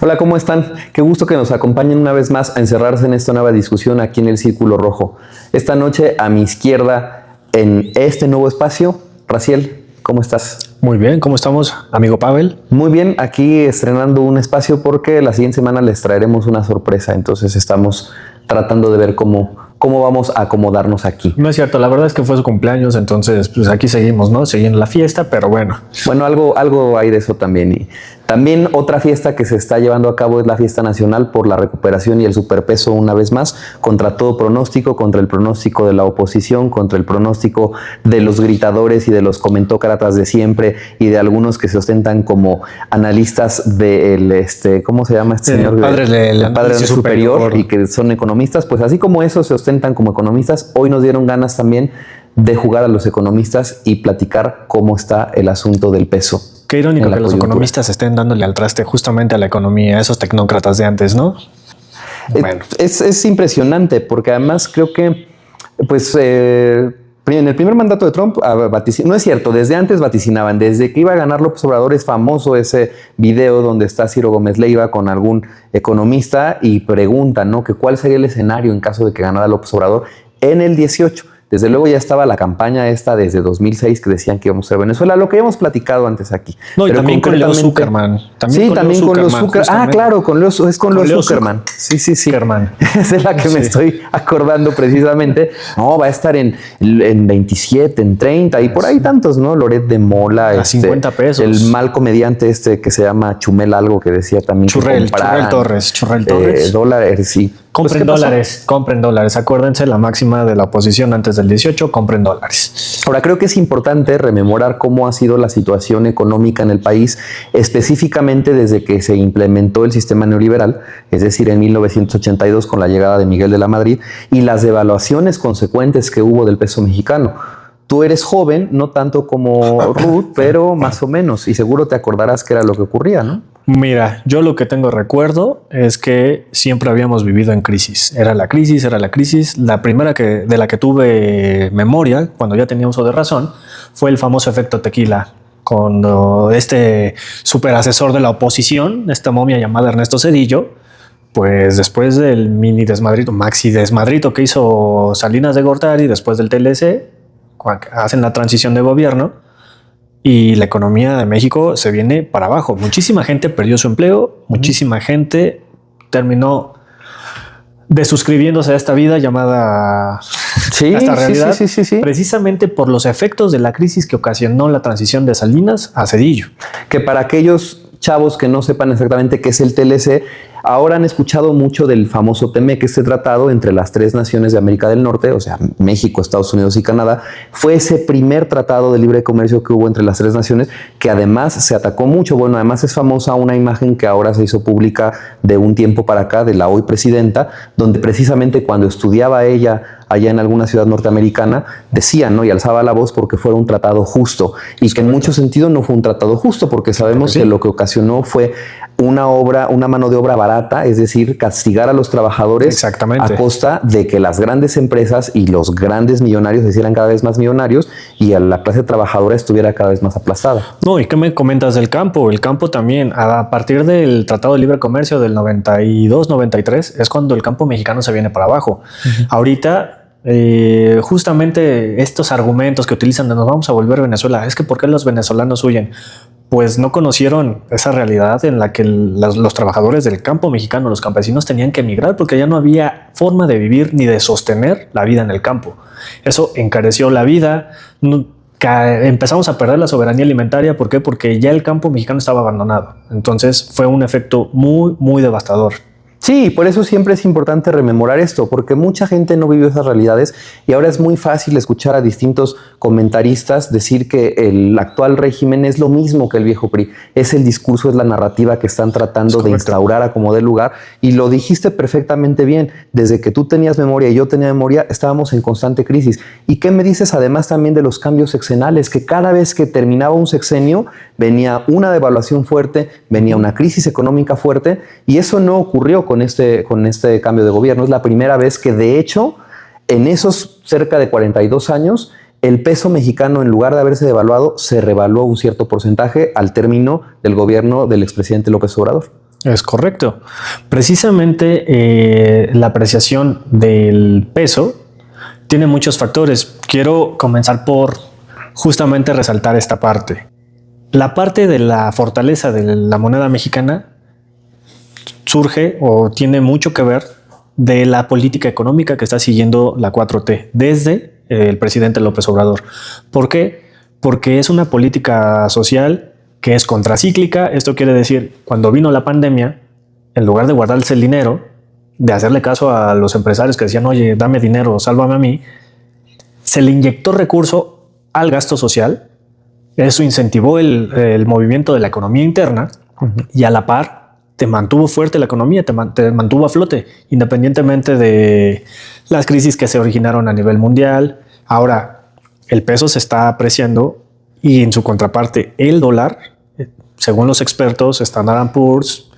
Hola, ¿cómo están? Qué gusto que nos acompañen una vez más a encerrarse en esta nueva discusión aquí en el Círculo Rojo. Esta noche a mi izquierda, en este nuevo espacio, Raciel, ¿cómo estás? Muy bien, ¿cómo estamos, amigo Pavel? Muy bien, aquí estrenando un espacio porque la siguiente semana les traeremos una sorpresa, entonces estamos tratando de ver cómo vamos a acomodarnos aquí. No es cierto, la verdad es que fue su cumpleaños, entonces pues aquí seguimos, ¿no? Siguiendo la fiesta, pero bueno. Bueno, algo hay de eso también. Y también otra fiesta que se está llevando a cabo es la fiesta nacional por la recuperación y el superpeso una vez más, contra todo pronóstico, contra el pronóstico de la oposición, contra el pronóstico de los gritadores y de los comentócratas de siempre y de algunos que se ostentan como analistas del, ¿cómo se llama este señor? El padre superior y que son economistas. Pues así como esos se ostentan como economistas, hoy nos dieron ganas también de jugar a los economistas y platicar cómo está el asunto del peso. Qué irónico que los economistas estén dándole al traste justamente a la economía, a esos tecnócratas de antes, ¿no? Bueno. Es impresionante porque además creo que, pues, en el primer mandato de Trump, no es cierto, desde antes vaticinaban, desde que iba a ganar López Obrador es famoso ese video donde está Ciro Gómez Leiva con algún economista y preguntan, ¿no? Que cuál sería el escenario en caso de que ganara López Obrador en el 18. Desde luego ya estaba la campaña esta desde 2006 que decían que íbamos a ser Venezuela, lo que hemos platicado antes aquí. No, y también con Leo Zuckerman. También con Leo Zuckerman. Ah, claro, con Leo Zuckerman. Sí. Zuckerman. Esa es la que me estoy acordando precisamente. No, va a estar en 27, en 30 y por ahí tantos, ¿no? Loret de Mola. A 50 pesos. El mal comediante que se llama Chumel algo que decía también. Churrel Torres. Dólares, sí. Compren dólares. Acuérdense la máxima de la oposición antes del 18, compren dólares. Ahora, creo que es importante rememorar cómo ha sido la situación económica en el país, específicamente desde que se implementó el sistema neoliberal, es decir, en 1982 con la llegada de Miguel de la Madrid y las devaluaciones consecuentes que hubo del peso mexicano. Tú eres joven, no tanto como Ruth, pero más o menos, y seguro te acordarás que era lo que ocurría, ¿no? Mira, yo lo que tengo recuerdo es que siempre habíamos vivido en crisis. Era la crisis. La primera de la que tuve memoria, cuando ya tenía uso de razón, fue el famoso efecto tequila. Cuando este super asesor de la oposición, esta momia llamada Ernesto Zedillo, pues después del maxi desmadrito que hizo Salinas de Gortari, después del TLC, hacen la transición de gobierno, y la economía de México se viene para abajo. Muchísima gente perdió su empleo, muchísima gente terminó desuscribiéndose a esta vida llamada esta realidad, sí. Precisamente por los efectos de la crisis que ocasionó la transición de Salinas a Zedillo. Que para aquellos chavos que no sepan exactamente qué es el TLC, ahora han escuchado mucho del famoso TEMEC, este tratado entre las tres naciones de América del Norte, o sea, México, Estados Unidos y Canadá. Fue ese primer tratado de libre comercio que hubo entre las tres naciones, que además se atacó mucho. Bueno, además es famosa una imagen que ahora se hizo pública de un tiempo para acá, de la hoy presidenta, donde precisamente cuando estudiaba ella allá en alguna ciudad norteamericana, decía, ¿no? Y alzaba la voz porque fuera un tratado justo. Y que en mucho sentido no fue un tratado justo, porque sabemos que lo que ocasionó fue una mano de obra barata, es decir, castigar a los trabajadores a costa de que las grandes empresas y los grandes millonarios se hicieran cada vez más millonarios y a la clase trabajadora estuviera cada vez más aplastada. No, ¿y qué me comentas del campo? El campo también, a partir del Tratado de Libre Comercio del 92-93, es cuando el campo mexicano se viene para abajo. Ahorita, justamente estos argumentos que utilizan de nos vamos a volver Venezuela, es que ¿por qué los venezolanos huyen? Pues no conocieron esa realidad en la que los trabajadores del campo mexicano, los campesinos, tenían que emigrar porque ya no había forma de vivir ni de sostener la vida en el campo. Eso encareció la vida. Empezamos a perder la soberanía alimentaria. ¿Por qué? Porque ya el campo mexicano estaba abandonado. Entonces fue un efecto muy, muy devastador. Sí, por eso siempre es importante rememorar esto, porque mucha gente no vivió esas realidades y ahora es muy fácil escuchar a distintos comentaristas decir que el actual régimen es lo mismo que el viejo PRI. Es el discurso, es la narrativa que están tratando de instaurar a como dé lugar. Y lo dijiste perfectamente bien. Desde que tú tenías memoria y yo tenía memoria, estábamos en constante crisis. ¿Y qué me dices además también de los cambios sexenales? Que cada vez que terminaba un sexenio venía una devaluación fuerte, venía una crisis económica fuerte, y eso no ocurrió con este cambio de gobierno. Es la primera vez que, de hecho, en esos cerca de 42 años, el peso mexicano, en lugar de haberse devaluado, se revaluó un cierto porcentaje al término del gobierno del expresidente López Obrador. Es correcto. Precisamente la apreciación del peso tiene muchos factores. Quiero comenzar por justamente resaltar esta parte. La parte de la fortaleza de la moneda mexicana surge o tiene mucho que ver de la política económica que está siguiendo la 4T desde el presidente López Obrador. ¿Por qué? Porque es una política social que es contracíclica. Esto quiere decir, cuando vino la pandemia, en lugar de guardarse el dinero, de hacerle caso a los empresarios que decían, oye, dame dinero, sálvame a mí, se le inyectó recurso al gasto social. Eso incentivó el movimiento de la economía interna y a la par te mantuvo fuerte la economía, te mantuvo a flote, independientemente de las crisis que se originaron a nivel mundial. Ahora, el peso se está apreciando y en su contraparte, el dólar, según los expertos, Standard & Poor's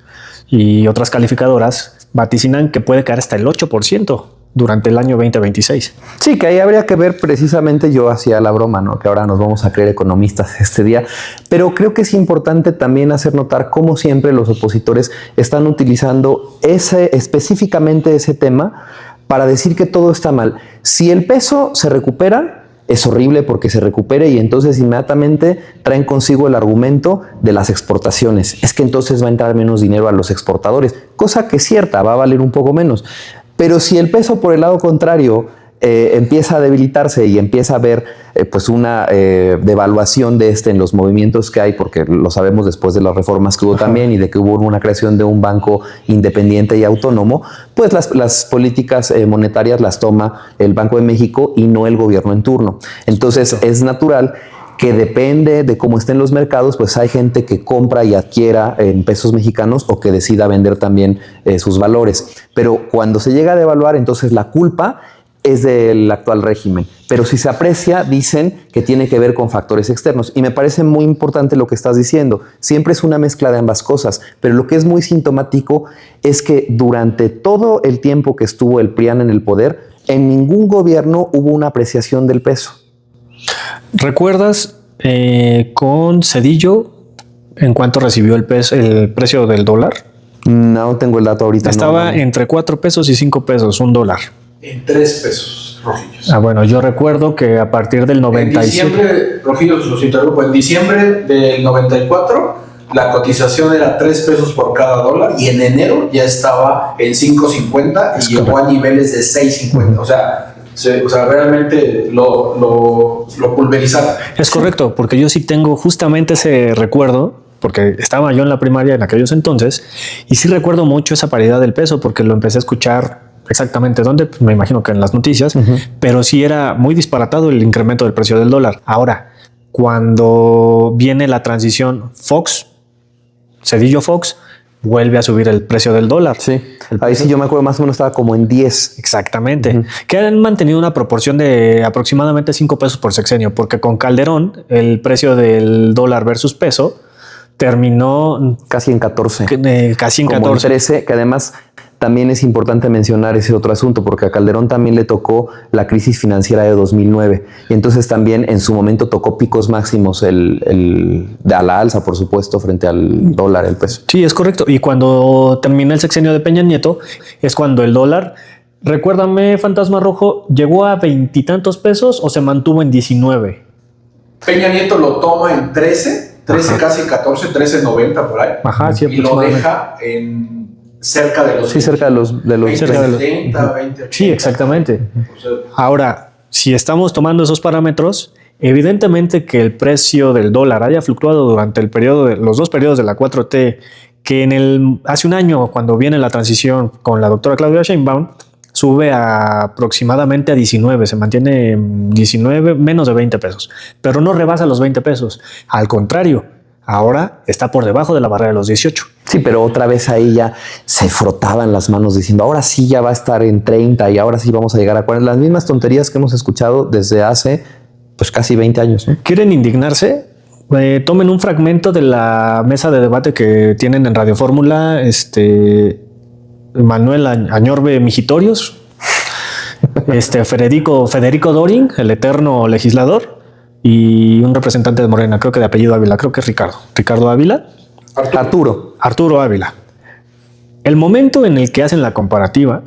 y otras calificadoras, vaticinan que puede caer hasta el 8% durante el año 2026. Sí, que ahí habría que ver precisamente, yo hacía la broma, ¿no? Que ahora nos vamos a creer economistas este día, pero creo que es importante también hacer notar cómo siempre los opositores están utilizando específicamente ese tema para decir que todo está mal. Si el peso se recupera, es horrible porque se recupere y entonces inmediatamente traen consigo el argumento de las exportaciones. Es que entonces va a entrar menos dinero a los exportadores, cosa que es cierta, va a valer un poco menos. Pero si el peso, por el lado contrario, empieza a debilitarse y empieza a haber pues una devaluación de en los movimientos que hay, porque lo sabemos después de las reformas que hubo también y de que hubo una creación de un banco independiente y autónomo, pues las políticas monetarias las toma el Banco de México y no el gobierno en turno. Entonces es natural que depende de cómo estén los mercados, pues hay gente que compra y adquiera en pesos mexicanos o que decida vender también sus valores. Pero cuando se llega a devaluar, entonces la culpa es del actual régimen. Pero si se aprecia, dicen que tiene que ver con factores externos. Y me parece muy importante lo que estás diciendo. Siempre es una mezcla de ambas cosas. Pero lo que es muy sintomático es que durante todo el tiempo que estuvo el PRIAN en el poder, en ningún gobierno hubo una apreciación del peso. ¿Recuerdas con Zedillo en cuánto recibió el precio del dólar? No tengo el dato ahorita. Estaba entre 4 pesos y 5 pesos, un dólar. En 3 pesos, Rojillos. Bueno, yo recuerdo que a partir del 97... En diciembre, Rojillos, los interrumpo, en diciembre del 94 la cotización era 3 pesos por cada dólar y en enero ya estaba en 5.50 y llegó a niveles de 6.50. O sea, realmente lo pulverizaron. Es correcto, porque yo sí tengo justamente ese recuerdo, porque estaba yo en la primaria en aquellos entonces, y sí recuerdo mucho esa paridad del peso, porque lo empecé a escuchar exactamente dónde, pues me imagino que en las noticias, pero sí era muy disparatado el incremento del precio del dólar. Ahora, cuando viene la transición Zedillo Fox, vuelve a subir el precio del dólar. Sí, ahí sí yo me acuerdo más o menos estaba como en 10. Exactamente. Que han mantenido una proporción de aproximadamente 5 pesos por sexenio, porque con Calderón el precio del dólar versus peso terminó casi en 14. Casi en como 14. En 13, que además también es importante mencionar ese otro asunto, porque a Calderón también le tocó la crisis financiera de 2009. Y entonces también en su momento tocó picos máximos a la alza, por supuesto, frente al dólar, el peso. Sí, es correcto. Y cuando termina el sexenio de Peña Nieto, es cuando el dólar, recuérdame, Fantasma Rojo, ¿llegó a 20 y tantos pesos o se mantuvo en 19? Peña Nieto lo toma en 13 casi 14, 13.90 por ahí. Ajá, sí, y lo deja en cerca de los 70, 20. Sí, exactamente. Ahora, si estamos tomando esos parámetros, evidentemente que el precio del dólar haya fluctuado durante los 2 periodos de la 4T, que hace un año, cuando viene la transición con la doctora Claudia Sheinbaum, sube aproximadamente a 19, se mantiene 19, menos de 20 pesos, pero no rebasa los 20 pesos. Al contrario, ahora está por debajo de la barrera de los 18. Sí, pero otra vez ahí ya se frotaban las manos diciendo, ahora sí ya va a estar en 30 y ahora sí vamos a llegar a 40. Las mismas tonterías que hemos escuchado desde hace pues casi 20 años. ¿No? ¿Quieren indignarse? Tomen un fragmento de la mesa de debate que tienen en Radio Fórmula, Manuel Añorbe Mijitorios, Federico Dorin, el eterno legislador, y un representante de Morena, creo que de apellido Ávila, creo que es Ricardo Ávila. Arturo Ávila. el momento en el que hacen la comparativa,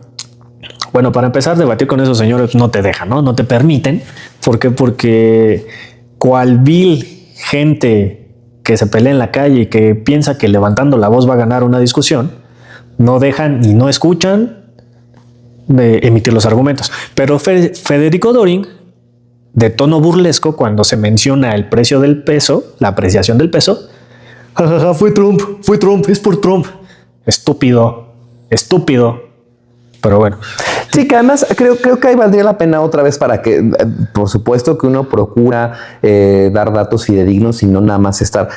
bueno, para empezar, debatir con esos señores no te dejan, ¿no? No te permiten. ¿Por qué? Porque cual vil gente que se pelea en la calle y que piensa que levantando la voz va a ganar una discusión, no dejan y no escuchan de emitir los argumentos. Pero Federico Doring, de tono burlesco, cuando se menciona el precio del peso, la apreciación del peso, jajaja, fue Trump, es por Trump. Estúpido. Pero bueno. Sí, que además creo que ahí valdría la pena otra vez para que, por supuesto que uno procura dar datos fidedignos y no nada más estar.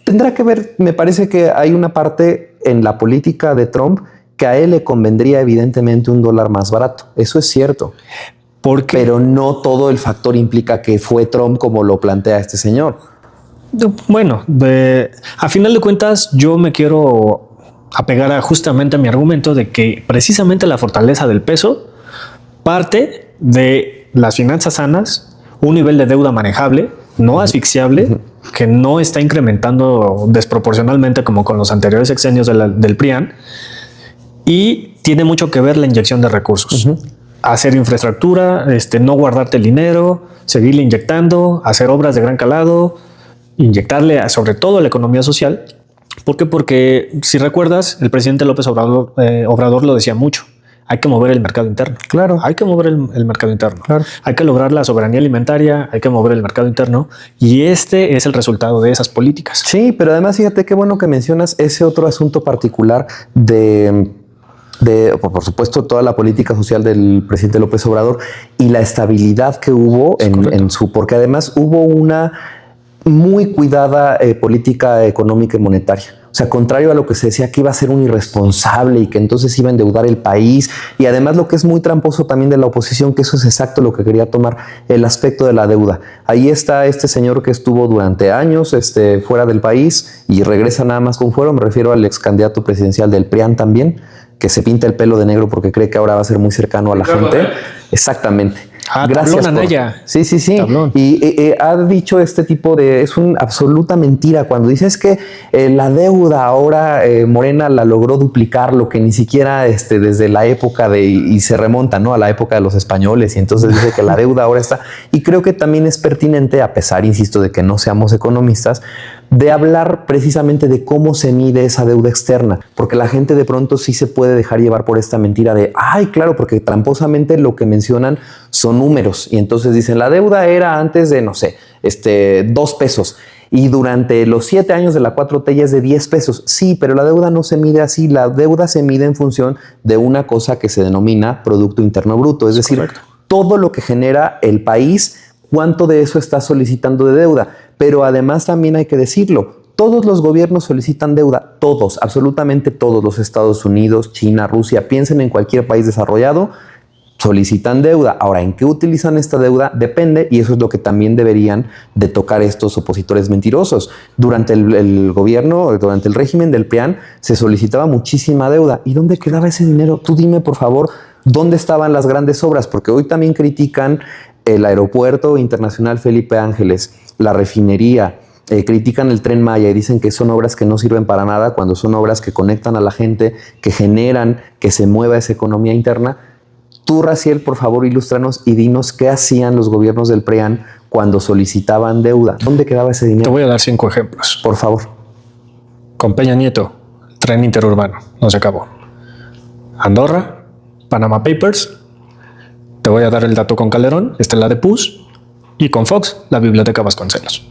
Tendrá que ver, me parece que hay una parte en la política de Trump que a él le convendría evidentemente un dólar más barato. Eso es cierto. Pero no todo el factor implica que fue Trump como lo plantea este señor. Bueno, a final de cuentas yo me quiero apegar justamente a mi argumento de que precisamente la fortaleza del peso parte de las finanzas sanas, un nivel de deuda manejable, no asfixiable, que no está incrementando desproporcionalmente como con los anteriores sexenios del PRIAN, y tiene mucho que ver la inyección de recursos. Hacer infraestructura, no guardarte el dinero, seguirle inyectando, hacer obras de gran calado, inyectarle sobre todo a la economía social. ¿Por qué? Porque si recuerdas, el presidente López Obrador lo decía mucho. Hay que mover el mercado interno. Claro. Hay que mover el mercado interno. Claro. Hay que lograr la soberanía alimentaria, hay que mover el mercado interno. Y este es el resultado de esas políticas. Sí, pero además fíjate qué bueno que mencionas ese otro asunto particular de por supuesto, toda la política social del presidente López Obrador y la estabilidad que hubo en su... Porque además hubo una muy cuidada política económica y monetaria. O sea, contrario a lo que se decía que iba a ser un irresponsable y que entonces iba a endeudar el país. Y además lo que es muy tramposo también de la oposición, que eso es exacto lo que quería tomar, el aspecto de la deuda. Ahí está este señor que estuvo durante años fuera del país y regresa nada más con fuero. Me refiero al ex candidato presidencial del PRIAN también, que se pinta el pelo de negro porque cree que ahora va a ser muy cercano a la gente. Exactamente. Gracias. Anaya. Sí. Tablón. Y ha dicho este tipo de... Es una absoluta mentira cuando dice es que la deuda ahora Morena la logró duplicar, lo que ni siquiera desde la época y se remonta, ¿no?, a la época de los españoles, y entonces dice que la deuda ahora está... Y creo que también es pertinente, a pesar, insisto, de que no seamos economistas, de hablar precisamente de cómo se mide esa deuda externa, porque la gente de pronto sí se puede dejar llevar por esta mentira de, ay, claro, porque tramposamente lo que mencionan son números, y entonces dicen, la deuda era antes de, no sé, 2 pesos, y durante los 7 años de la 4T ya es de 10 pesos. Sí, pero la deuda no se mide así, la deuda se mide en función de una cosa que se denomina Producto Interno Bruto, es decir, correcto, todo lo que genera el país, cuánto de eso está solicitando de deuda. Pero además también hay que decirlo, todos los gobiernos solicitan deuda, todos, absolutamente todos, los Estados Unidos, China, Rusia, piensen en cualquier país desarrollado, solicitan deuda. Ahora, ¿en qué utilizan esta deuda? Depende, y eso es lo que también deberían de tocar estos opositores mentirosos. Durante el gobierno, durante el régimen del PRIAN, se solicitaba muchísima deuda. ¿Y dónde quedaba ese dinero? Tú dime, por favor, ¿dónde estaban las grandes obras? Porque hoy también critican el aeropuerto internacional Felipe Ángeles, la refinería, critican el Tren Maya y dicen que son obras que no sirven para nada cuando son obras que conectan a la gente, que generan que se mueva esa economía interna. Tú, Raciel, por favor, ilústranos y dinos qué hacían los gobiernos del PRIAN cuando solicitaban deuda. ¿Dónde quedaba ese dinero? Te voy a dar 5 ejemplos. Por favor. Con Peña Nieto, tren interurbano, no se acabó. Andorra, Panama Papers. Te voy a dar el dato con Calderón, la de PUS. Y con Fox, la Biblioteca Vasconcelos.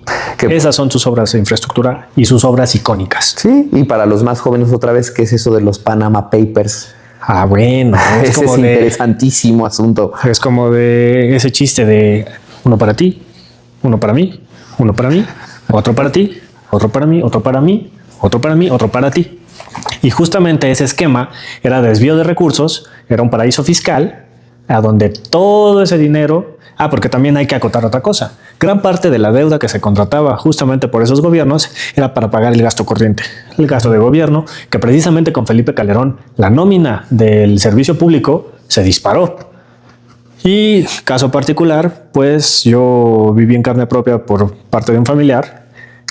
Esas son sus obras de infraestructura y sus obras icónicas. Sí, y para los más jóvenes otra vez, ¿qué es eso de los Panama Papers? Ah, bueno. Ese es interesantísimo asunto. Es como de ese chiste de uno para ti, uno para mí, uno para mí, otro para ti, otro para mí, otro para mí, otro para mí, otro para ti. Y justamente ese esquema era desvío de recursos, era un paraíso fiscal, a donde todo ese dinero... porque también hay que acotar otra cosa. Gran parte de la deuda que se contrataba justamente por esos gobiernos era para pagar el gasto corriente, el gasto de gobierno, que precisamente con Felipe Calderón la nómina del servicio público se disparó. Y caso particular, pues yo viví en carne propia por parte de un familiar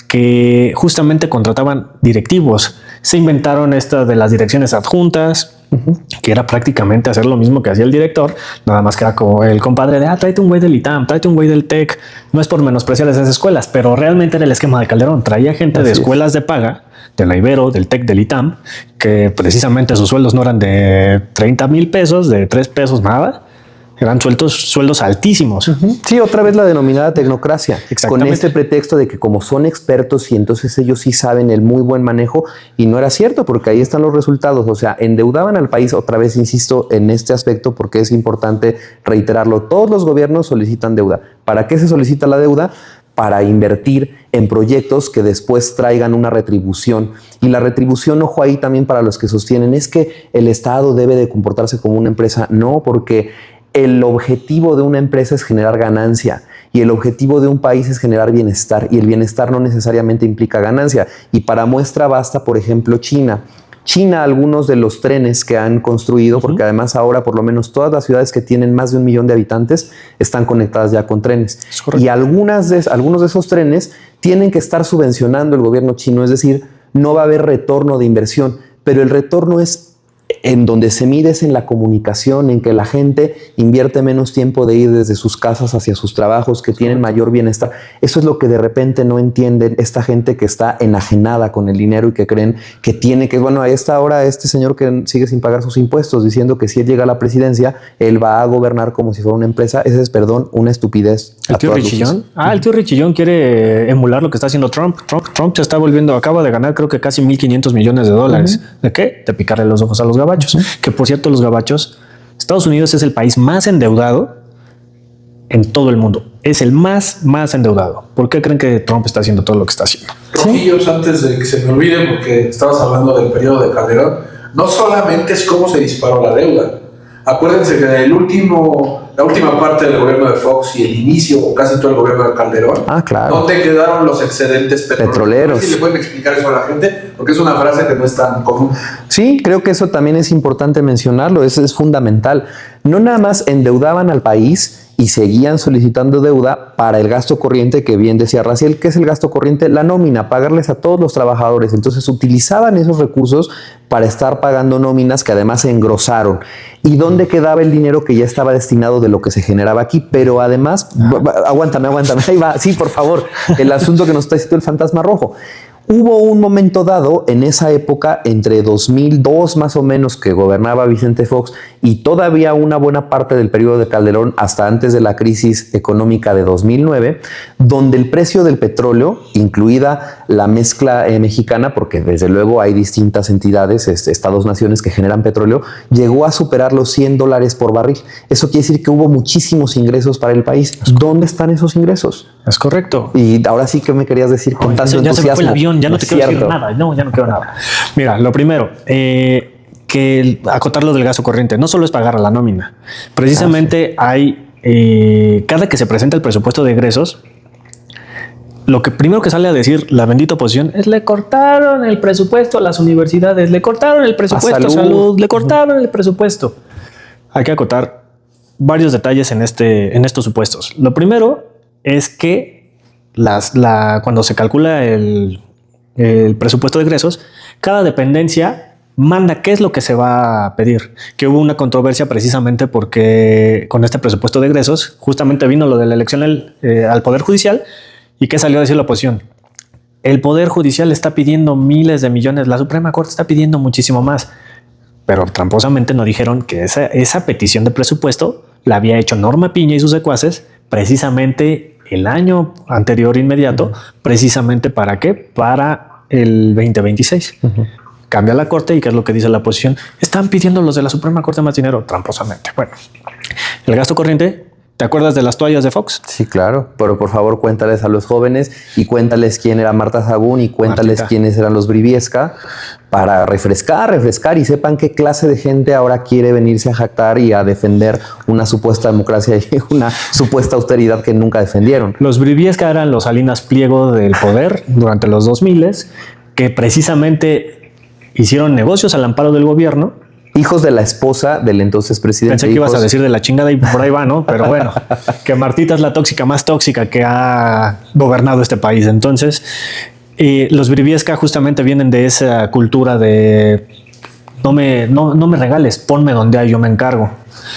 que justamente contrataban directivos Se inventaron esta de las direcciones adjuntas, que era prácticamente hacer lo mismo que hacía el director, nada más que era como el compadre de, tráete un güey del ITAM, tráete un güey del TEC. No es por menospreciar esas escuelas, pero realmente era el esquema de Calderón. Traía gente de escuelas de paga, de la Ibero, del TEC, del ITAM, que precisamente sus sueldos no eran de 30,000 pesos, de 3 pesos, nada. Eran sueldos altísimos. Sí, otra vez la denominada tecnocracia. Con este pretexto de que como son expertos y entonces ellos sí saben el muy buen manejo, y no era cierto porque ahí están los resultados. O sea, endeudaban al país. Otra vez insisto en este aspecto porque es importante reiterarlo. Todos los gobiernos solicitan deuda. ¿Para qué se solicita la deuda? Para invertir en proyectos que después traigan una retribución. Y la retribución, ojo ahí también para los que sostienen, es que el Estado debe de comportarse como una empresa. No, porque el objetivo de una empresa es generar ganancia y el objetivo de un país es generar bienestar, y el bienestar no necesariamente implica ganancia. Y para muestra basta, por ejemplo, China. China, algunos de los trenes que han construido, porque además ahora por lo menos todas las ciudades que tienen más de 1 millón de habitantes están conectadas ya con trenes. Y algunos de esos trenes tienen que estar subvencionando el gobierno chino, es decir, no va a haber retorno de inversión, pero el retorno es en donde se mide es en la comunicación, en que la gente invierte menos tiempo de ir desde sus casas hacia sus trabajos, que tienen mayor bienestar. Eso es lo que de repente no entienden esta gente que está enajenada con el dinero y que creen que tiene que, bueno, a esta hora este señor que sigue sin pagar sus impuestos, diciendo que si él llega a la presidencia, él va a gobernar como si fuera una empresa. Esa es, perdón, una estupidez. ¿El tío Richillón? El tío Richillón quiere emular lo que está haciendo Trump. Trump se está volviendo, acaba de ganar creo que casi 1,500 millones de dólares. ¿De qué? De picarle los ojos a los gabachos. Que por cierto, los gabachos, Estados Unidos es el país más endeudado en todo el mundo. Es el más endeudado. ¿Por qué creen que Trump está haciendo todo lo que está haciendo? Rojillos, antes de que se me olvide, porque estabas hablando del periodo de Calderón, no solamente es cómo se disparó la deuda. Acuérdense que la última parte del gobierno de Fox y el inicio, o casi todo el gobierno de Calderón, claro, ¿dónde quedaron los excedentes petroleros? Sí, le pueden explicar eso a la gente, porque es una frase que no es tan común. Sí, creo que eso también es importante mencionarlo, eso es fundamental. No nada más endeudaban al país y seguían solicitando deuda para el gasto corriente, que bien decía Raciel. ¿Qué es el gasto corriente? La nómina, pagarles a todos los trabajadores. Entonces utilizaban esos recursos para estar pagando nóminas que además se engrosaron. ¿Y dónde quedaba el dinero que ya estaba destinado de lo que se generaba aquí? Pero además, aguántame, ahí va, sí, por favor, el asunto que nos está diciendo el fantasma rojo. Hubo un momento dado en esa época, entre 2002 más o menos, que gobernaba Vicente Fox, y todavía una buena parte del periodo de Calderón hasta antes de la crisis económica de 2009, donde el precio del petróleo, incluida la mezcla mexicana, porque desde luego hay distintas entidades, estados-naciones que generan petróleo, llegó a superar los $100 por barril. Eso quiere decir que hubo muchísimos ingresos para el país. ¿Dóndde están esos ingresos? Es correcto. Y ahora sí que me querías decir con tanto entusiasmo. Ya se me fue el avión, ya no te quiero decir nada. No, ya no quiero nada. Mira, lo primero, que acotar lo del gasto corriente no solo es pagar a la nómina. Precisamente hay, cada que se presenta el presupuesto de egresos, lo que primero que sale a decir la bendita oposición es: le cortaron el presupuesto a las universidades, le cortaron el presupuesto a salud, le cortaron el presupuesto. Hay que acotar varios detalles en estos supuestos. Lo primero es que cuando se calcula el presupuesto de egresos, cada dependencia manda qué es lo que se va a pedir. Que hubo una controversia precisamente porque con este presupuesto de egresos justamente vino lo de la elección al Poder Judicial. ¿Y qué salió a decir la oposición? El Poder Judicial está pidiendo miles de millones, la Suprema Corte está pidiendo muchísimo más. Pero tramposamente no dijeron que esa petición de presupuesto la había hecho Norma Piña y sus secuaces precisamente el año anterior inmediato. ¿Precisamente para qué? Para el 2026. Cambia la Corte y ¿qué es lo que dice la oposición? Están pidiendo los de la Suprema Corte más dinero, tramposamente. Bueno, el gasto corriente, ¿te acuerdas de las toallas de Fox? Sí, claro, pero por favor cuéntales a los jóvenes y cuéntales quién era Marta Sagún y cuéntales quiénes eran los Briviesca, para refrescar y sepan qué clase de gente ahora quiere venirse a jactar y a defender una supuesta democracia y una supuesta austeridad que nunca defendieron. Los Briviesca eran los Salinas Pliego del poder durante los 2000s, que precisamente hicieron negocios al amparo del gobierno. Hijos de la esposa del entonces presidente. Pensé que ibas a decir de la chingada y por ahí va, ¿no? Pero bueno, que Martita es la tóxica más tóxica que ha gobernado este país. Entonces, Y los Briviesca justamente vienen de esa cultura de no me regales, ponme donde hay, yo me encargo.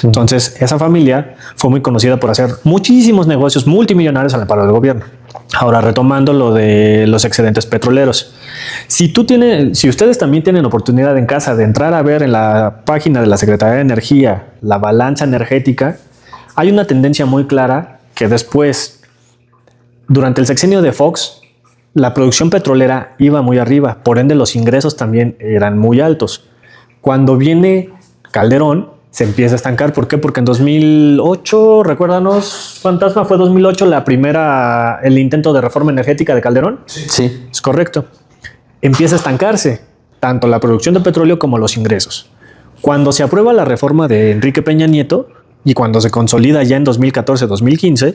Entonces, esa familia fue muy conocida por hacer muchísimos negocios multimillonarios al amparo del gobierno. Ahora, retomando lo de los excedentes petroleros. Si ustedes también tienen oportunidad en casa de entrar a ver en la página de la Secretaría de Energía la balanza energética, hay una tendencia muy clara que después, durante el sexenio de Fox, la producción petrolera iba muy arriba, por ende los ingresos también eran muy altos. Cuando viene Calderón, se empieza a estancar. ¿Por qué? Porque en 2008, recuérdanos, Fantasma, fue 2008 el intento de reforma energética de Calderón. Sí. Es correcto. Empieza a estancarse tanto la producción de petróleo como los ingresos. Cuando se aprueba la reforma de Enrique Peña Nieto y cuando se consolida ya en 2014-2015,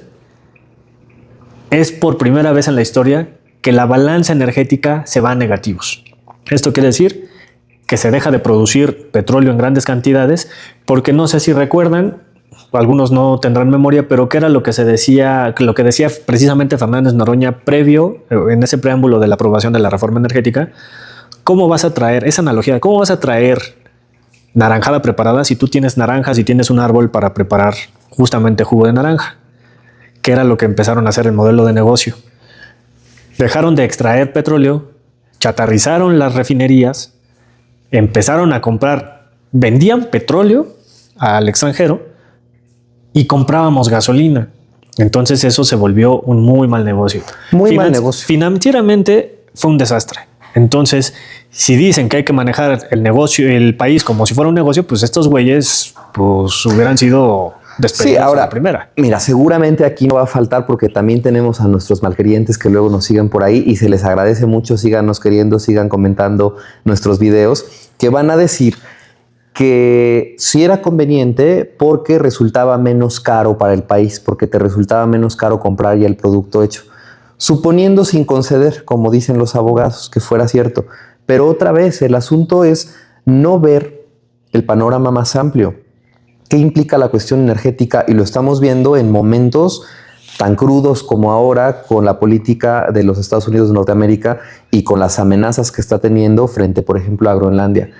es por primera vez en la historia que la balanza energética se va a negativos. Esto quiere decir que se deja de producir petróleo en grandes cantidades, porque no sé si recuerdan, algunos no tendrán memoria, pero que era lo que decía precisamente Fernández Noroña previo, en ese preámbulo de la aprobación de la reforma energética. ¿Cómo vas a traer esa analogía? ¿Cómo vas a traer naranjada preparada si tú tienes naranjas y tienes un árbol para preparar justamente jugo de naranja? Que era lo que empezaron a hacer el modelo de negocio. Dejaron de extraer petróleo, chatarrizaron las refinerías, empezaron a comprar, vendían petróleo al extranjero y comprábamos gasolina. Entonces eso se volvió un muy mal negocio. Muy mal negocio. Financieramente fue un desastre. Entonces, si dicen que hay que manejar el país como si fuera un negocio, pues estos güeyes pues hubieran sido despedidos. Sí, ahora, a la primera. Mira, seguramente aquí no va a faltar porque también tenemos a nuestros malquerientes que luego nos siguen por ahí y se les agradece mucho. Síganos queriendo, sigan comentando nuestros videos, que van a decir que sí era conveniente porque resultaba menos caro para el país, porque te resultaba menos caro comprar ya el producto hecho. Suponiendo sin conceder, como dicen los abogados, que fuera cierto. Pero otra vez, el asunto es no ver el panorama más amplio. ¿Qué implica la cuestión energética? Y lo estamos viendo en momentos tan crudos como ahora con la política de los Estados Unidos de Norteamérica y con las amenazas que está teniendo frente, por ejemplo, a Groenlandia.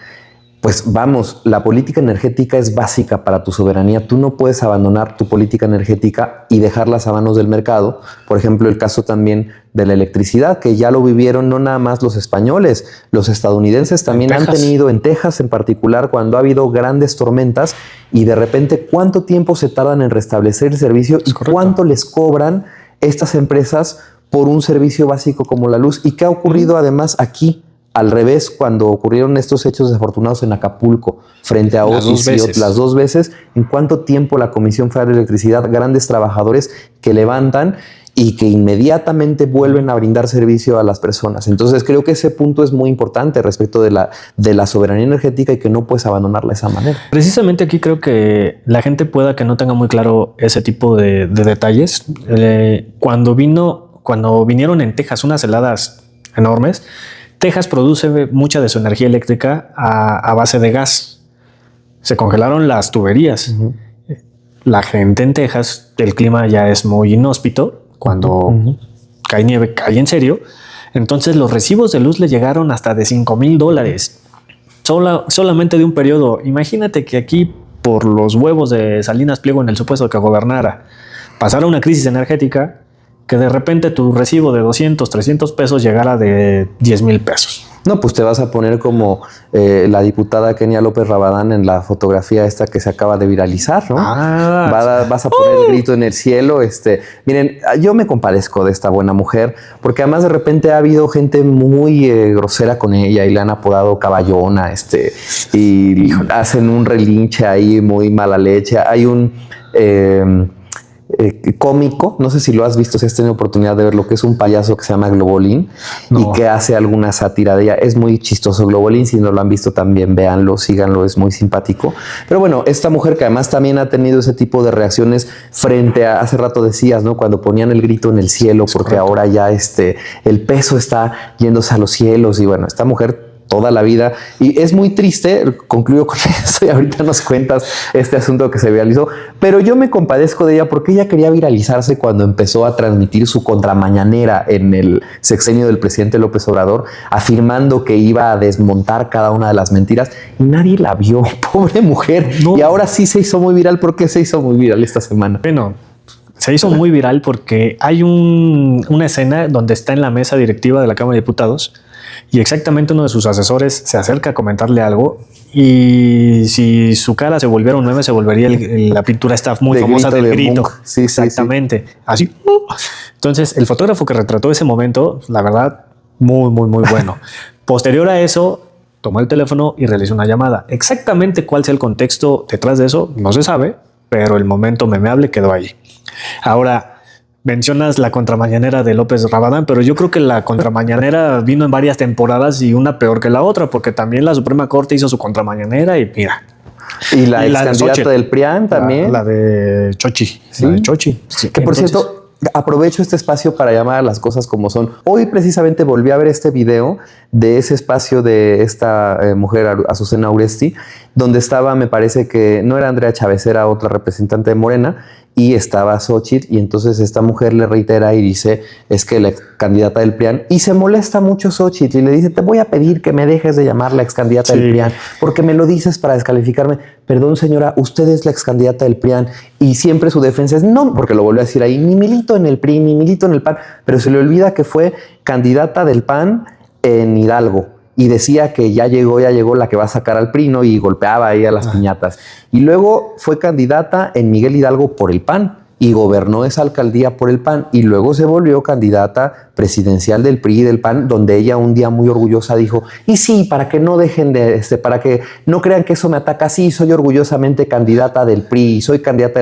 Pues vamos, la política energética es básica para tu soberanía. Tú no puedes abandonar tu política energética y dejarlas a manos del mercado. Por ejemplo, el caso también de la electricidad, que ya lo vivieron no nada más los españoles, los estadounidenses también han tenido, en Texas en particular, cuando ha habido grandes tormentas y de repente cuánto tiempo se tardan en restablecer el servicio y cuánto les cobran estas empresas por un servicio básico como la luz. ¿Y qué ha ocurrido además aquí? Al revés, cuando ocurrieron estos hechos desafortunados en Acapulco, frente a Otis y las dos veces, ¿en cuánto tiempo la Comisión Federal de Electricidad, grandes trabajadores que levantan y que inmediatamente vuelven a brindar servicio a las personas? Entonces creo que ese punto es muy importante respecto de la soberanía energética y que no puedes abandonarla de esa manera. Precisamente aquí creo que la gente pueda que no tenga muy claro ese tipo de detalles. Cuando vinieron en Texas unas heladas enormes, Texas produce mucha de su energía eléctrica a base de gas. Se congelaron las tuberías. La gente en Texas, el clima ya es muy inhóspito. Cuando cae nieve, cae en serio. Entonces los recibos de luz le llegaron hasta de $5,000. Solamente de un periodo. Imagínate que aquí, por los huevos de Salinas Pliego en el supuesto que gobernara, pasara una crisis energética, que de repente tu recibo de 200, 300 pesos llegara de 10,000 pesos. No, pues te vas a poner como la diputada Kenia López Rabadán en la fotografía esta que se acaba de viralizar, ¿no? Vas a poner el grito en el cielo. Miren, yo me compadezco de esta buena mujer porque además de repente ha habido gente muy grosera con ella y le han apodado caballona, y hacen un relinche ahí muy mala leche. Hay un cómico, no sé si lo has visto, si has tenido oportunidad de ver lo que es un payaso que se llama Globolín y que hace alguna sátira de ella. Es muy chistoso Globolín, si no lo han visto también véanlo, síganlo, es muy simpático. Pero bueno, esta mujer que además también ha tenido ese tipo de reacciones frente a, hace rato decías, ¿no? Cuando ponían el grito en el cielo, porque ahora ya el peso está yéndose a los cielos y bueno, esta mujer toda la vida. Y es muy triste, concluyo con eso y ahorita nos cuentas este asunto que se viralizó, pero yo me compadezco de ella porque ella quería viralizarse cuando empezó a transmitir su contramañanera en el sexenio del presidente López Obrador, afirmando que iba a desmontar cada una de las mentiras y nadie la vio, pobre mujer. No. Y ahora sí se hizo muy viral. ¿Por qué se hizo muy viral esta semana? Bueno, se hizo muy viral porque hay una escena donde está en la mesa directiva de la Cámara de Diputados y exactamente uno de sus asesores se acerca a comentarle algo y si su cara se volviera un meme, se volvería la pintura esta muy famosa del grito. Sí, exactamente. Sí. Así. Entonces, el fotógrafo que retrató ese momento, la verdad, muy bueno. Posterior a eso, tomó el teléfono y realizó una llamada. Exactamente cuál sea el contexto detrás de eso, no se sabe, pero el momento memeable quedó ahí. Ahora, mencionas la contramañanera de López Rabadán, pero yo creo que la contramañanera vino en varias temporadas y una peor que la otra, porque también la Suprema Corte hizo su contramañanera y mira. Y la ex candidata del PRIAN también. La de Xochitl. ¿Sí? La de Xochitl. Sí. Que por cierto, aprovecho este espacio para llamar a las cosas como son. Hoy precisamente volví a ver este video de ese espacio de esta mujer, Azucena Uresti, donde estaba, me parece que no era Andrea Chávez, era otra representante de Morena, y estaba Xochitl, y entonces esta mujer le reitera y dice, es que la ex candidata del PRIAN, y se molesta mucho Xochitl, y le dice, te voy a pedir que me dejes de llamar la ex candidata del PRIAN, porque me lo dices para descalificarme. Perdón, señora, usted es la ex candidata del PRIAN, y siempre su defensa es no, porque lo volvió a decir ahí, ni milito en el PRI, ni milito en el PAN, pero se le olvida que fue candidata del PAN en Hidalgo. Y decía que ya llegó la que va a sacar al PRI, ¿no? Y golpeaba ahí a las piñatas. Y luego fue candidata en Miguel Hidalgo por el PAN y gobernó esa alcaldía por el PAN. Y luego se volvió candidata presidencial del PRI y del PAN, donde ella un día muy orgullosa dijo, y sí, para que no dejen de, para que no crean que eso me ataca, sí, soy orgullosamente candidata del PRI, soy candidata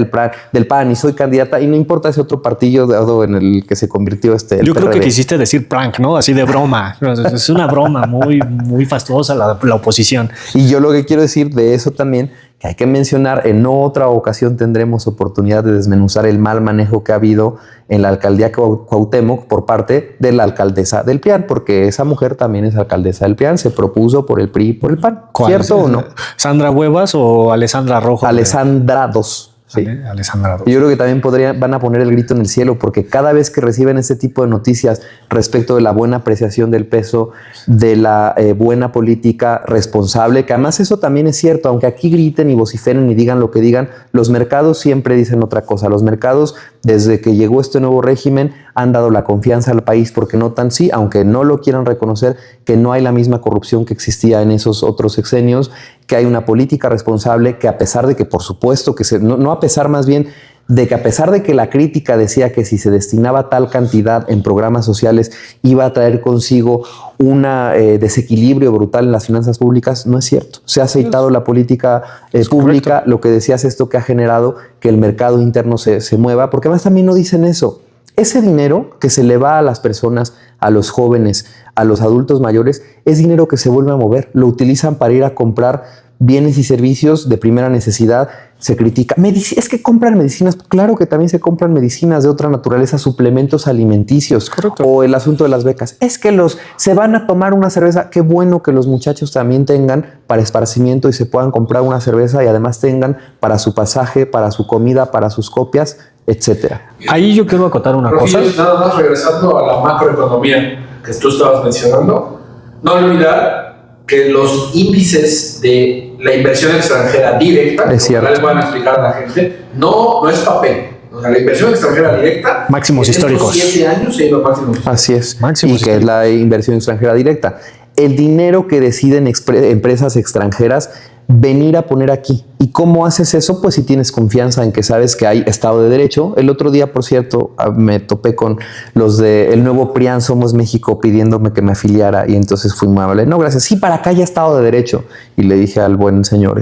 del PAN y soy candidata, y no importa ese otro partido en el que se convirtió el Yo creo PRD. que quisiste decir prank, ¿no? Así de broma. Es una broma muy fastuosa la oposición. Y yo lo que quiero decir de eso también, que hay que mencionar, en otra ocasión tendremos oportunidad de desmenuzar el mal manejo que ha habido en la alcaldía Cuauhtémoc por parte de la alcaldesa del PRIAN, porque esa mujer también es alcaldesa del PRIAN, se propuso por el PRI y por el PAN. ¿Cierto o no? ¿Sandra Huevas o Alessandra Rojo? Alessandra II. Sí. Alessandra II. Yo creo que también van a poner el grito en el cielo, porque cada vez que reciben este tipo de noticias respecto de la buena apreciación del peso, de la buena política responsable, que además eso también es cierto, aunque aquí griten y vociferen y digan lo que digan, los mercados siempre dicen otra cosa. Los mercados, desde que llegó este nuevo régimen, han dado la confianza al país porque notan, sí, aunque no lo quieran reconocer, que no hay la misma corrupción que existía en esos otros sexenios, que hay una política responsable, que a pesar de que, por supuesto, que no a pesar más bien de que a pesar de que la crítica decía que si se destinaba tal cantidad en programas sociales iba a traer consigo un desequilibrio brutal en las finanzas públicas, no es cierto. Se ha aceitado la política pública, correcto. Lo que decías, esto que ha generado que el mercado interno se mueva, porque además también no dicen eso. Ese dinero que se le va a las personas, a los jóvenes, a los adultos mayores, es dinero que se vuelve a mover. Lo utilizan para ir a comprar bienes y servicios de primera necesidad. Se critica, es que compran medicinas. Claro que también se compran medicinas de otra naturaleza, suplementos alimenticios. Correcto. O el asunto de las becas. Es que se van a tomar una cerveza. Qué bueno que los muchachos también tengan para esparcimiento y se puedan comprar una cerveza y además tengan para su pasaje, para su comida, para sus copias, etcétera. Ahí yo quiero acotar una cosa. Nada más regresando a la macroeconomía que tú estabas mencionando, no olvidar que los índices de la inversión extranjera directa, que les van a explicar a la gente, no es papel. O sea, la inversión extranjera directa, máximos históricos. 7 años se los máximos. Así es. Máximos y que es la inversión extranjera directa. El dinero que deciden empresas extranjeras venir a poner aquí. ¿Y cómo haces eso? Pues si tienes confianza en que sabes que hay Estado de Derecho. El otro día, por cierto, me topé con los del nuevo PRIAN Somos México pidiéndome que me afiliara y entonces fui muy amable. No, gracias. Sí, para acá hay Estado de Derecho. Y le dije al buen señor,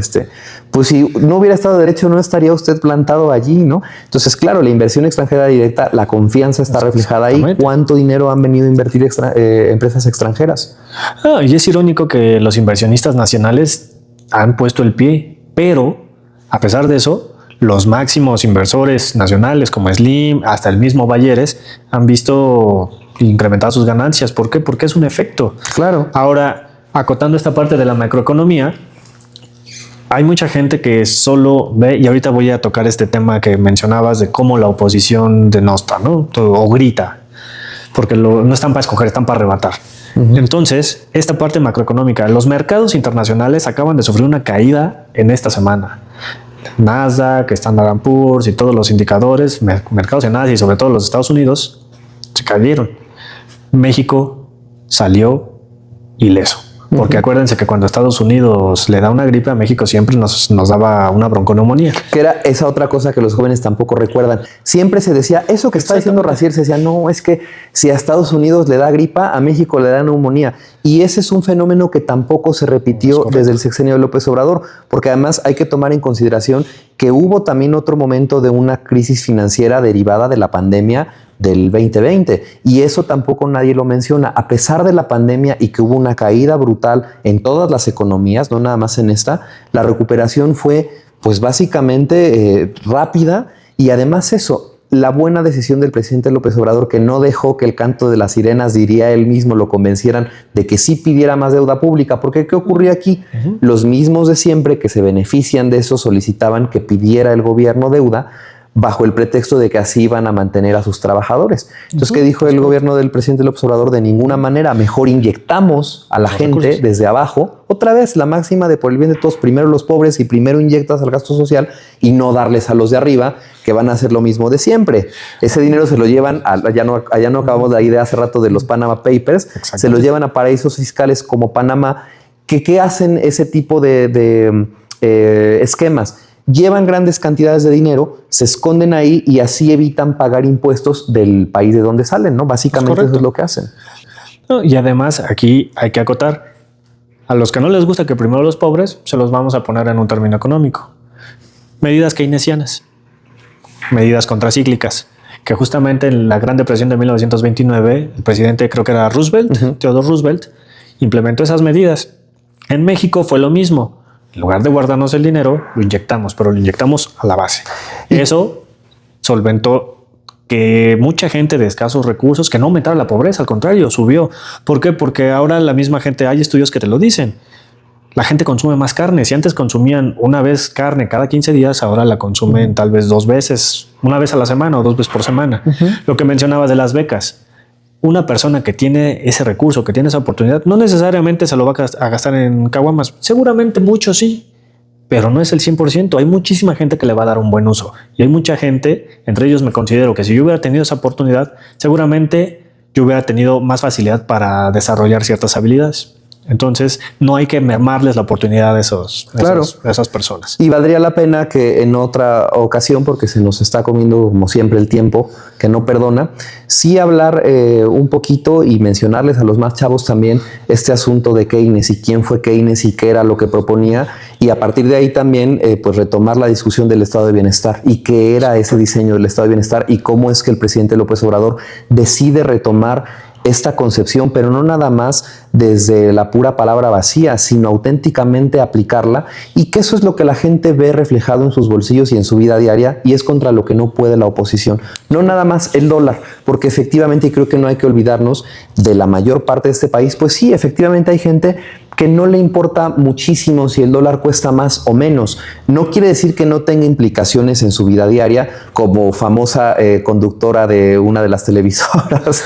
pues si no hubiera Estado de Derecho no estaría usted plantado allí, ¿no? Entonces, claro, la inversión extranjera directa, la confianza está reflejada ahí. ¿Cuánto dinero han venido a invertir empresas extranjeras? Y es irónico que los inversionistas nacionales han puesto el pie, pero a pesar de eso, los máximos inversores nacionales como Slim, hasta el mismo Bayeres, han visto incrementar sus ganancias. ¿Por qué? Porque es un efecto. Claro. Ahora, acotando esta parte de la macroeconomía, hay mucha gente que solo ve, y ahorita voy a tocar este tema que mencionabas de cómo la oposición denosta, ¿no? O grita, porque no están para escoger, están para arrebatar. Entonces, esta parte macroeconómica, los mercados internacionales acaban de sufrir una caída en esta semana. Nasdaq, Standard & Poor's y todos los indicadores, mercados en Asia y sobre todo los Estados Unidos, se cayeron. México salió ileso. Porque acuérdense que cuando Estados Unidos le da una gripe, a México siempre nos daba una bronconeumonía. Que era esa otra cosa que los jóvenes tampoco recuerdan. Siempre se decía, eso que está diciendo Raziel, se decía, no, es que si a Estados Unidos le da gripa, a México le da neumonía. Y ese es un fenómeno que tampoco se repitió desde el sexenio de López Obrador, porque además hay que tomar en consideración que hubo también otro momento de una crisis financiera derivada de la pandemia del 2020, y eso tampoco nadie lo menciona. A pesar de la pandemia y que hubo una caída brutal en todas las economías, no nada más en esta, la recuperación fue pues básicamente rápida, y además eso, la buena decisión del presidente López Obrador, que no dejó que el canto de las sirenas, diría él mismo, lo convencieran de que sí pidiera más deuda pública. Porque ¿qué ocurría aquí? Los mismos de siempre que se benefician de eso solicitaban que pidiera el gobierno deuda, bajo el pretexto de que así iban a mantener a sus trabajadores. Entonces, ¿qué dijo el gobierno del presidente López Obrador? De ninguna manera, mejor inyectamos a la gente desde abajo. Otra vez, la máxima de por el bien de todos, primero los pobres y primero inyectas al gasto social y no darles a los de arriba, que van a hacer lo mismo de siempre. Ese dinero se lo llevan, allá no acabamos de ahí de hace rato de los Panama Papers, se lo llevan a paraísos fiscales como Panamá. ¿Qué hacen ese tipo de esquemas? Llevan grandes cantidades de dinero, se esconden ahí y así evitan pagar impuestos del país de donde salen, ¿no? Básicamente eso es lo que hacen. No, y además aquí hay que acotar, a los que no les gusta que primero los pobres, se los vamos a poner en un término económico. Medidas keynesianas, medidas contracíclicas, que justamente en la Gran Depresión de 1929, el presidente, creo que era Roosevelt, Theodore Roosevelt, implementó esas medidas. En México fue lo mismo. En lugar de guardarnos el dinero, lo inyectamos, pero lo inyectamos a la base. Eso solventó que mucha gente de escasos recursos, que no aumentara la pobreza, al contrario, subió. ¿Por qué? Porque ahora la misma gente, hay estudios que te lo dicen. La gente consume más carne. Si antes consumían una vez carne cada 15 días, ahora la consumen tal vez 2 veces, una vez a la semana o 2 veces por semana. Lo que mencionabas de las becas. Una persona que tiene ese recurso, que tiene esa oportunidad, no necesariamente se lo va a gastar en caguamas. Seguramente mucho sí, pero no es el 100%. Hay muchísima gente que le va a dar un buen uso. Y hay mucha gente, entre ellos me considero que si yo hubiera tenido esa oportunidad, seguramente yo hubiera tenido más facilidad para desarrollar ciertas habilidades. Entonces, no hay que mermarles la oportunidad de esas personas. Y valdría la pena que en otra ocasión, porque se nos está comiendo como siempre el tiempo que no perdona, sí hablar un poquito y mencionarles a los más chavos también este asunto de Keynes y quién fue Keynes y qué era lo que proponía, y a partir de ahí también pues retomar la discusión del estado de bienestar y qué era ese diseño del estado de bienestar y cómo es que el presidente López Obrador decide retomar esta concepción, pero no nada más desde la pura palabra vacía, sino auténticamente aplicarla, y que eso es lo que la gente ve reflejado en sus bolsillos y en su vida diaria, y es contra lo que no puede la oposición. No nada más el dólar, porque efectivamente, y creo que no hay que olvidarnos de la mayor parte de este país, pues sí, efectivamente hay gente que no le importa muchísimo si el dólar cuesta más o menos. No quiere decir que no tenga implicaciones en su vida diaria, como famosa conductora de una de las televisoras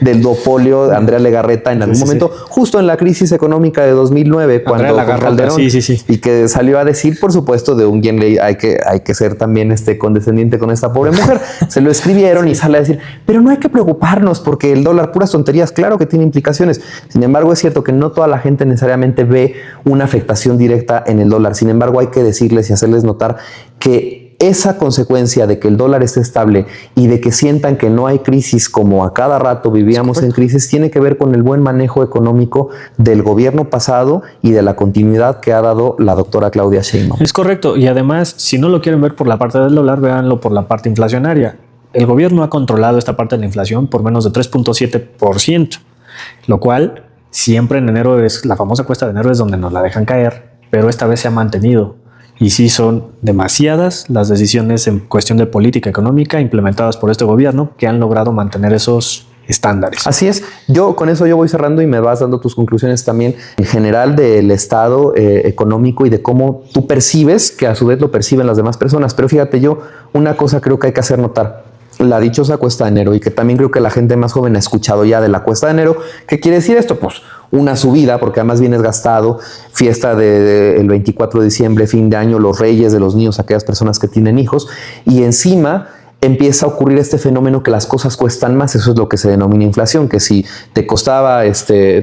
del duopolio, Andrea Legarreta, en algún momento, justo en la crisis económica de 2009, cuando Calderón, y que salió a decir, por supuesto, de un guión, hay que ser también condescendiente con esta pobre mujer. Se lo escribieron y sale a decir, pero no hay que preocuparnos porque el dólar, puras tonterías, claro que tiene implicaciones. Sin embargo, es cierto que no toda la gente necesariamente ve una afectación directa en el dólar. Sin embargo, hay que decirles y hacerles notar que esa consecuencia de que el dólar esté estable y de que sientan que no hay crisis como a cada rato vivíamos en crisis, tiene que ver con el buen manejo económico del gobierno pasado y de la continuidad que ha dado la doctora Claudia Sheinbaum. Es correcto. Y además, si no lo quieren ver por la parte del dólar, véanlo por la parte inflacionaria. El gobierno ha controlado esta parte de la inflación por menos de 3.7%, lo cual siempre en enero es la famosa cuesta de enero, es donde nos la dejan caer, pero esta vez se ha mantenido. Y sí son demasiadas las decisiones en cuestión de política económica implementadas por este gobierno que han logrado mantener esos estándares. Así es. Yo con eso yo voy cerrando y me vas dando tus conclusiones también en general del estado económico y de cómo tú percibes, que a su vez lo perciben las demás personas. Pero fíjate, yo una cosa creo que hay que hacer notar. La dichosa cuesta de enero, y que también creo que la gente más joven ha escuchado ya de la cuesta de enero. ¿Qué quiere decir esto? Pues una subida, porque además vienes gastado, fiesta del 24 de diciembre, fin de año, los reyes de los niños, aquellas personas que tienen hijos, y encima empieza a ocurrir este fenómeno que las cosas cuestan más. Eso es lo que se denomina inflación, que si te costaba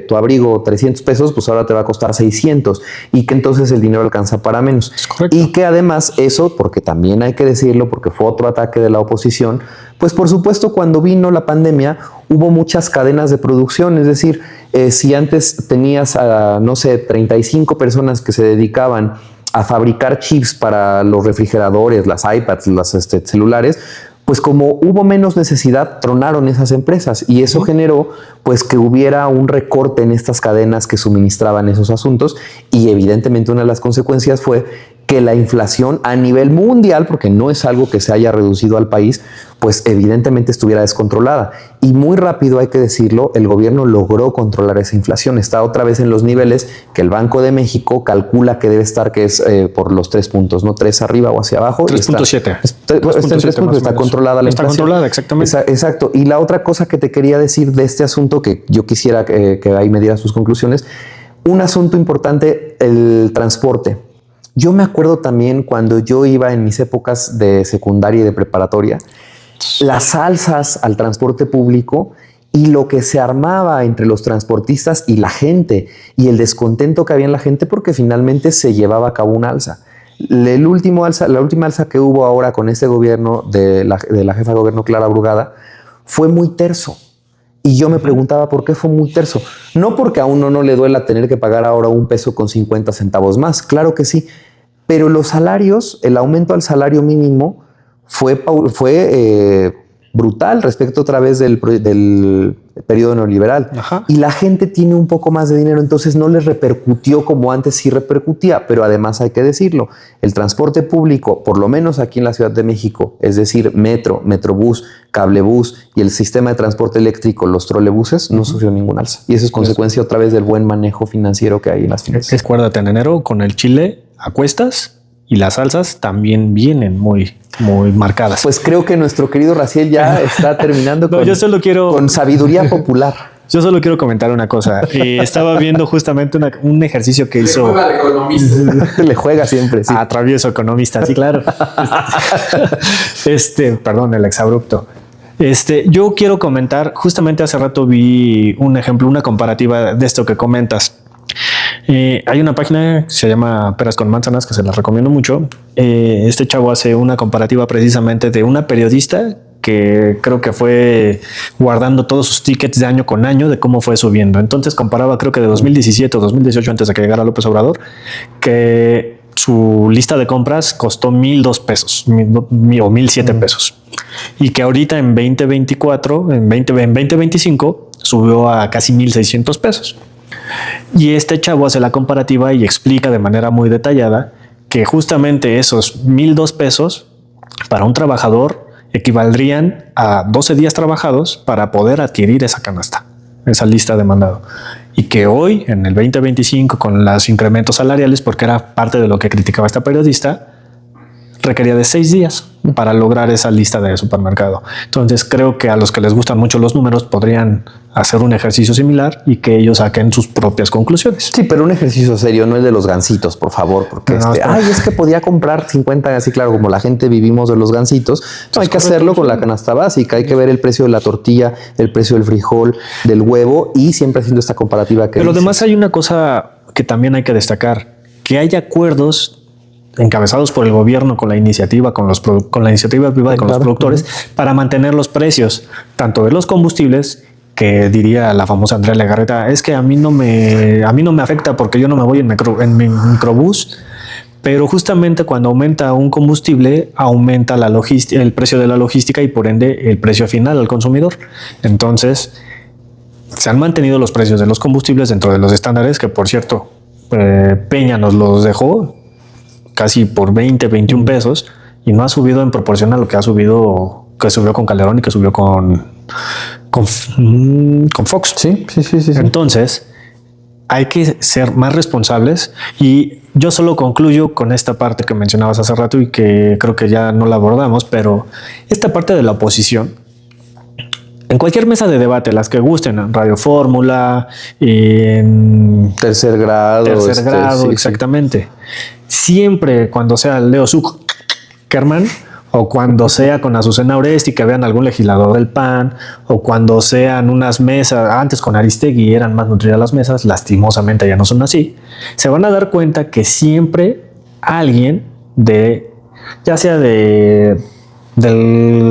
tu abrigo 300 pesos, pues ahora te va a costar 600, y que entonces el dinero alcanza para menos. Es correcto. Y que además eso, porque también hay que decirlo, porque fue otro ataque de la oposición, pues por supuesto cuando vino la pandemia hubo muchas cadenas de producción. Es decir, si antes tenías a, no sé, 35 personas que se dedicaban a fabricar chips para los refrigeradores, las iPads, los celulares, pues como hubo menos necesidad, tronaron esas empresas, y eso generó pues que hubiera un recorte en estas cadenas que suministraban esos asuntos, y evidentemente una de las consecuencias fue que la inflación a nivel mundial, porque no es algo que se haya reducido al país, pues evidentemente estuviera descontrolada. Y muy rápido, hay que decirlo, el gobierno logró controlar esa inflación. Está otra vez en los niveles que el Banco de México calcula que debe estar, que es por los 3 puntos, ¿no? 3 arriba o hacia abajo. 3.7. Está en 3 puntos, está controlada la inflación. Está controlada, exactamente. Exacto. Y la otra cosa que te quería decir de este asunto, que yo quisiera que ahí me dieras sus conclusiones, un asunto importante, el transporte. Yo me acuerdo también cuando yo iba en mis épocas de secundaria y de preparatoria, las alzas al transporte público y lo que se armaba entre los transportistas y la gente, y el descontento que había en la gente porque finalmente se llevaba a cabo una alza. La última alza que hubo ahora con este gobierno de la jefa de gobierno Clara Brugada fue muy terso. Y yo me preguntaba por qué fue muy terso. No porque a uno no le duela tener que pagar ahora $1.50 más, claro que sí, pero los salarios, el aumento al salario mínimo fue brutal respecto otra vez del periodo neoliberal. Ajá. Y la gente tiene un poco más de dinero, entonces no les repercutió como antes sí repercutía. Pero además hay que decirlo, el transporte público, por lo menos aquí en la Ciudad de México, es decir, metro, metrobús, cablebús y el sistema de transporte eléctrico, los trolebuses, no sufrió ningún alza. Y eso es consecuencia otra vez del buen manejo financiero que hay en las finanzas. Acuérdate, en enero con el chile a cuestas, y las salsas también vienen muy marcadas. Pues creo que nuestro querido Raciel ya está terminando No, yo solo quiero con sabiduría popular. Yo solo quiero comentar una cosa. Estaba viendo justamente un ejercicio que hizo. Le juega al economista. Le juega siempre, sí. Travieso economista, sí, claro. Perdón, el exabrupto. Yo quiero comentar, justamente hace rato vi un ejemplo, una comparativa de esto que comentas. Hay una página que se llama Peras con Manzanas, que se las recomiendo mucho. Este chavo hace una comparativa precisamente de una periodista que creo que fue guardando todos sus tickets de año con año de cómo fue subiendo. Entonces comparaba, creo que de 2017 o 2018, antes de que llegara López Obrador, que su lista de compras costó $1,002 o $1,007 pesos, y que ahorita en 2024, en 2025 subió a casi $1,600 pesos. Y este chavo hace la comparativa y explica de manera muy detallada que justamente esos $1,002 pesos para un trabajador equivaldrían a 12 días trabajados para poder adquirir esa canasta, esa lista de mandado. Y que hoy, en el 2025, con los incrementos salariales, porque era parte de lo que criticaba esta periodista, requería de 6 días para lograr esa lista de supermercado. Entonces creo que a los que les gustan mucho los números podrían hacer un ejercicio similar y que ellos saquen sus propias conclusiones. Sí, pero un ejercicio serio, no el de los gansitos, por favor, porque No, es que podía comprar 50, así claro, como la gente vivimos de los gansitos. No, hay que hacerlo con la canasta básica, hay que ver el precio de la tortilla, el precio del frijol, del huevo, y siempre haciendo esta comparativa que Pero además hay una cosa que también hay que destacar, que hay acuerdos encabezados por el gobierno con la iniciativa, con la iniciativa privada y con los productores, para mantener los precios, tanto de los combustibles, que diría la famosa Andrea Legarreta, es que a mí no me afecta porque yo no me voy en mi microbús, pero justamente cuando aumenta un combustible, aumenta el precio de la logística y por ende el precio final al consumidor. Entonces, se han mantenido los precios de los combustibles dentro de los estándares, que por cierto, Peña nos los dejó casi por 20, 21 pesos, y no ha subido en proporción a lo que subió con Calderón y que subió con con Fox. Sí. Entonces, hay que ser más responsables y yo solo concluyo con esta parte que mencionabas hace rato y que creo que ya no la abordamos, pero esta parte de la oposición, en cualquier mesa de debate, las que gusten, en Radio Fórmula, en Tercer grado. Sí, exactamente. Siempre cuando sea Leo Zuckerman, o cuando sea con Azucena Oresti, que vean algún legislador del PAN, o cuando sean unas mesas, antes con Aristegui eran más nutridas las mesas, lastimosamente ya no son así, se van a dar cuenta que siempre alguien ya sea del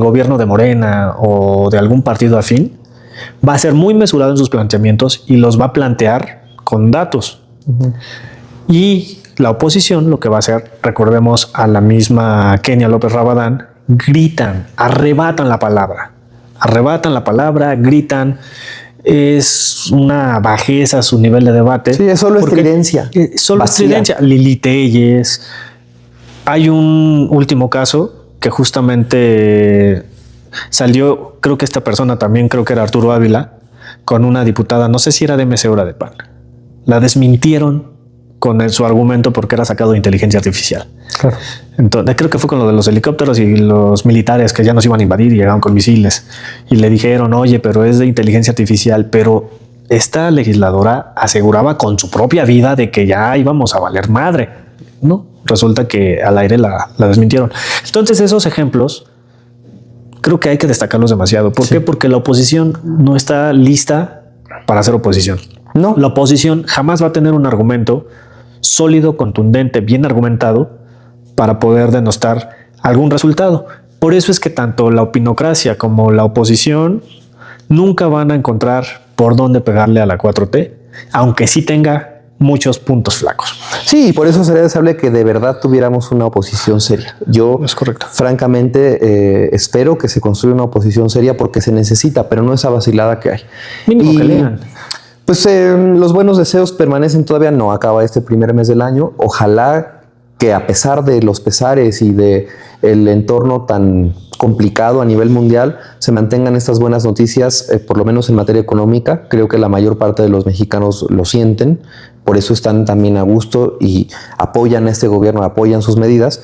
gobierno de Morena o de algún partido afín, va a ser muy mesurado en sus planteamientos y los va a plantear con datos. Y la oposición lo que va a hacer, recordemos a la misma Kenia López Rabadán, gritan, arrebatan la palabra, gritan. Es una bajeza su nivel de debate. Sí, es solo estridencia. Solo estridencia. Lili Telles. Hay un último caso que justamente salió, creo que esta persona también, creo que era Arturo Ávila, con una diputada, no sé si era de MC o era de PAN. La desmintieron con su argumento porque era sacado de inteligencia artificial. Claro. Entonces, creo que fue con lo de los helicópteros y los militares que ya nos iban a invadir y llegaron con misiles. Y le dijeron, oye, pero es de inteligencia artificial. Pero esta legisladora aseguraba con su propia vida de que ya íbamos a valer madre. No, resulta que al aire la desmintieron. Entonces, esos ejemplos creo que hay que destacarlos demasiado. ¿Por qué? Porque la oposición no está lista para hacer oposición. No. La oposición jamás va a tener un argumento sólido, contundente, bien argumentado para poder denostar algún resultado. Por eso es que tanto la opinocracia como la oposición nunca van a encontrar por dónde pegarle a la 4T, aunque sí tenga muchos puntos flacos. Sí, por eso sería deseable que de verdad tuviéramos una oposición seria. Yo, Es correcto. Francamente, espero que se construya una oposición seria porque se necesita, pero no esa vacilada que hay. Mínimo que lean. Pues los buenos deseos permanecen, todavía no acaba este primer mes del año. Ojalá que a pesar de los pesares y de el entorno tan complicado a nivel mundial, se mantengan estas buenas noticias, por lo menos en materia económica. Creo que la mayor parte de los mexicanos lo sienten, por eso están también a gusto y apoyan a este gobierno, apoyan sus medidas.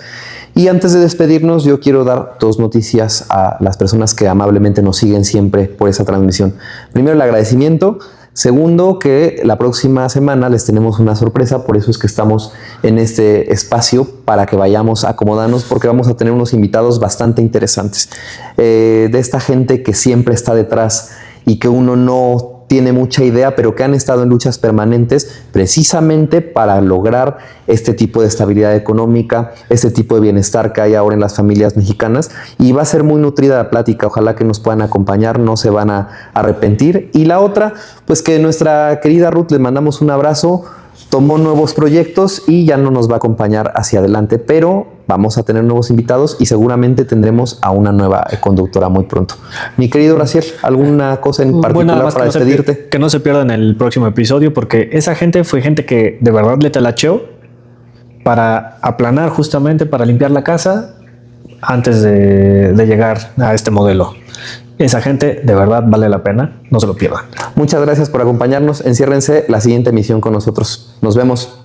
Y antes de despedirnos, yo quiero dar dos noticias a las personas que amablemente nos siguen siempre por esa transmisión. Primero, el agradecimiento. Segundo, que la próxima semana les tenemos una sorpresa, por eso es que estamos en este espacio para que vayamos acomodándonos, porque vamos a tener unos invitados bastante interesantes. De esta gente que siempre está detrás y que uno no tiene mucha idea, pero que han estado en luchas permanentes precisamente para lograr este tipo de estabilidad económica, este tipo de bienestar que hay ahora en las familias mexicanas. Y va a ser muy nutrida la plática, ojalá que nos puedan acompañar, no se van a arrepentir. Y la otra, pues que nuestra querida Ruth, le mandamos un abrazo, tomó nuevos proyectos y ya no nos va a acompañar hacia adelante, pero vamos a tener nuevos invitados y seguramente tendremos a una nueva conductora muy pronto. Mi querido Raciel, ¿alguna cosa en particular para despedirte? Que no se pierdan el próximo episodio, porque esa gente fue gente que de verdad le talacheó para aplanar, justamente para limpiar la casa antes de llegar a este modelo. Esa gente de verdad vale la pena, no se lo pierdan. Muchas gracias por acompañarnos. Enciérrense la siguiente emisión con nosotros. Nos vemos.